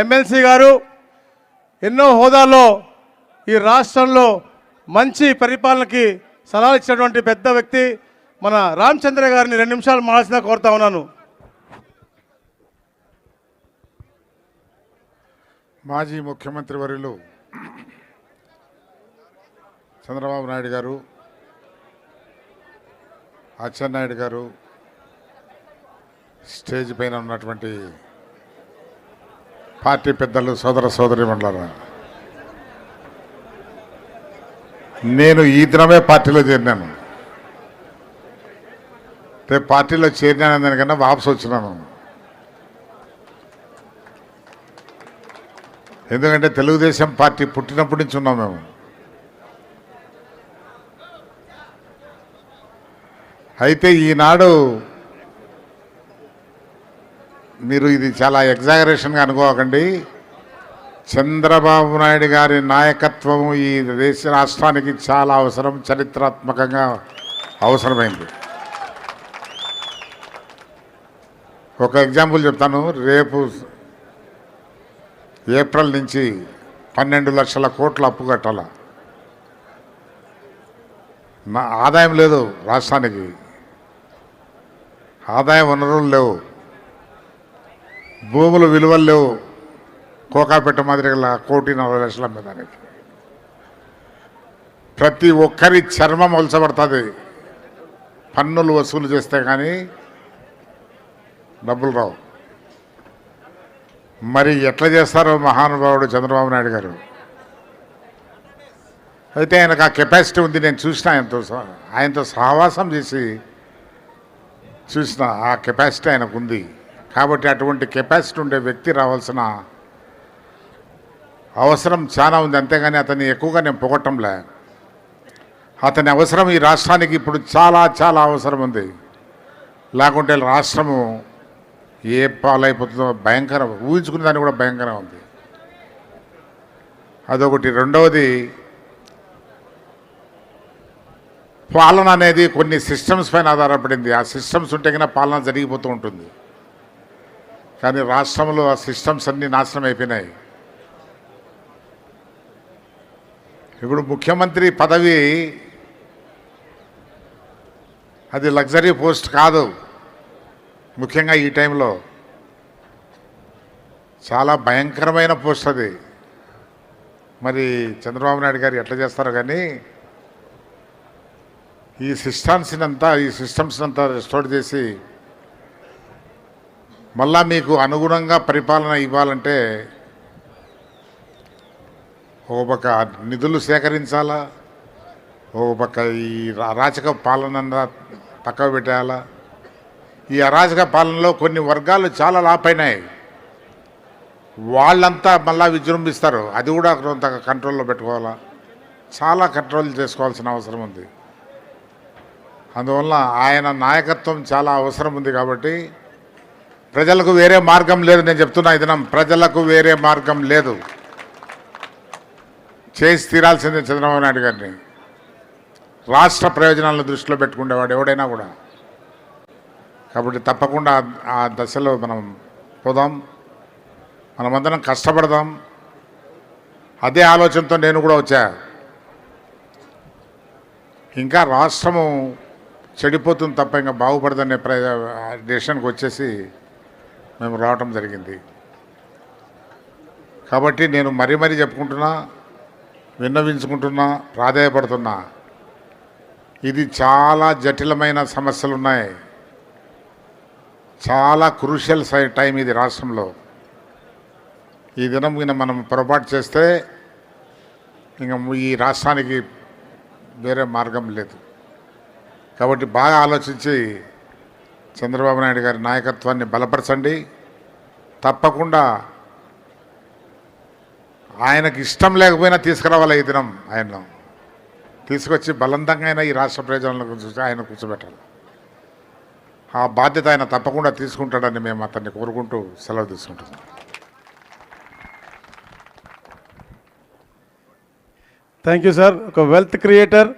MLC గారు ఎన్నో హోదాల్లో ఈ రాష్ట్రంలో మంచి పరిపాలనకి సలహాలు ఇచ్చినటువంటి పెద్ద వ్యక్తి మన రామచంద్ర గారిని 2 నిమిషాలు మాట్లాడినా కోరుతా ఉన్నాను. మాజీ ముఖ్యమంత్రి వర్యులు చంద్రబాబు నాయుడు గారు, అచ్చెన్నాయుడు గారు, స్టేజ్ పైన ఉన్నటువంటి పార్టీ పెద్దలు, సోదర సోదరీమణులారా, నేను ఈ దినమే పార్టీలో చేరినాను. రేపు పార్టీలో చేరినాను దానికన్నా వాపసు వచ్చినాను. ఎందుకంటే తెలుగుదేశం పార్టీ పుట్టినప్పటి నుంచి ఉన్నాం మేము. అయితే ఈనాడు మీరు ఇది చాలా ఎగ్జాగరేషన్గా అనుకోకండి. చంద్రబాబు నాయుడు గారి నాయకత్వం ఈ దేశ రాష్ట్రానికి చాలా అవసరం, చరిత్రాత్మకంగా అవసరమైంది. ఒక ఎగ్జాంపుల్ చెప్తాను. రేపు ఏప్రిల్ నుంచి 12 లక్షల కోట్ల అప్పు కట్టాల. ఆదాయం లేదు రాష్ట్రానికి, ఆదాయ వనరులు లేవు, భూముల విలువలు లేవు. కోకాపెట్ట మాదిరిగా 1,40,00,000 అమ్మేదానికి ప్రతి ఒక్కరి చర్మం ఒలచబడుతుంది. పన్నులు వసూలు చేస్తే కానీ డబ్బులు రావు. మరి ఎట్లా చేస్తారో మహానుభావుడు చంద్రబాబు నాయుడు గారు. అయితే ఆయనకు ఆ కెపాసిటీ ఉంది. నేను చూసిన, ఆయనతో సహవాసం చేసి చూసిన ఆ కెపాసిటీ ఆయనకు ఉంది. కాబట్టి అటువంటి కెపాసిటీ ఉండే వ్యక్తి రావాల్సిన అవసరం చాలా ఉంది. అంతేగాని అతన్ని ఎక్కువగా నేను పొగట్టంలే. అతని అవసరం ఈ రాష్ట్రానికి ఇప్పుడు చాలా చాలా అవసరం ఉంది. లేకుంటే రాష్ట్రము ఏ పాలైపోతుందో భయంకరం, ఊహించుకునే దాన్ని కూడా భయంకరం ఉంది. అదొకటి. రెండవది, పాలన అనేది కొన్ని సిస్టమ్స్ పైన ఆధారపడింది. ఆ సిస్టమ్స్ ఉంటే కన్నా పాలన జరిగిపోతూ ఉంటుంది. కానీ రాష్ట్రంలో ఆ సిస్టమ్స్ అన్నీ నాశనం అయిపోయినాయి. ఇప్పుడు ముఖ్యమంత్రి పదవి అది లగ్జరీ పోస్ట్ కాదు. ముఖ్యంగా ఈ టైంలో చాలా భయంకరమైన పోస్ట్ అది. మరి చంద్రబాబు నాయుడు గారు ఎట్లా చేస్తారో కానీ ఈ సిస్టమ్స్ అంతా రెస్టోర్ చేసి మళ్ళా మీకు అనుగుణంగా పరిపాలన ఇవ్వాలంటే ఒక పక్క నిధులు సేకరించాలా, ఒక పక్క ఈ అరాచక పాలన పక్కకు పెట్టేయాలా. ఈ అరాచక పాలనలో కొన్ని వర్గాలు చాలా లాపైనాయి. వాళ్ళంతా మళ్ళా విజృంభిస్తారు. అది కూడా కొంత కంట్రోల్లో పెట్టుకోవాలా. చాలా కంట్రోల్ చేసుకోవాల్సిన అవసరం ఉంది. అందువల్ల ఆయన నాయకత్వం చాలా అవసరం ఉంది. కాబట్టి ప్రజలకు వేరే మార్గం లేదు. నేను చెప్తున్నా, ఈ దినం ప్రజలకు వేరే మార్గం లేదు. చేసి తీరాల్సిందే చంద్రబాబు నాయుడు గారిని. రాష్ట్ర ప్రయోజనాలను దృష్టిలో పెట్టుకునేవాడు ఎవడైనా కూడా. కాబట్టి తప్పకుండా ఆ దశలో మనం పోదాం, మనమందరం కష్టపడదాం. అదే ఆలోచనతో నేను కూడా వచ్చా. ఇంకా రాష్ట్రము చెడిపోతుంది తప్ప ఇంకా బాగుపడదనే డెసిషన్కి వచ్చేసి మేము రావటం జరిగింది. కాబట్టి నేను మరీ చెప్పుకుంటున్నా, విన్నవించుకుంటున్నా, ప్రాధాయపడుతున్నా. ఇది చాలా జటిలమైన సమస్యలు ఉన్నాయి. చాలా క్రూషియల్ టైం ఇది రాష్ట్రంలో. ఈ దినం మనం పొరపాటు చేస్తే ఇంకా ఈ రాష్ట్రానికి వేరే మార్గం లేదు. కాబట్టి బాగా ఆలోచించి చంద్రబాబు నాయుడు గారి నాయకత్వాన్ని బలపరచండి. తప్పకుండా ఆయనకి ఇష్టం లేకపోయినా తీసుకురావాలి. ఈ దినం ఆయన తీసుకొచ్చి బలవంతంగా అయినా ఈ రాష్ట్ర ప్రయోజనాల గురించి ఆయన కూర్చోబెట్టాలి. ఆ బాధ్యత ఆయన తప్పకుండా తీసుకుంటాడని మేము అతన్ని కోరుకుంటూ సెలవు తీసుకుంటున్నాం. Thank you sir. ఒక వెల్త్ క్రియేటర్,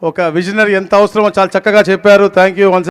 ఒక విజనరీ ఎంత అవసరమో చాలా చక్కగా చెప్పారు. Thank you.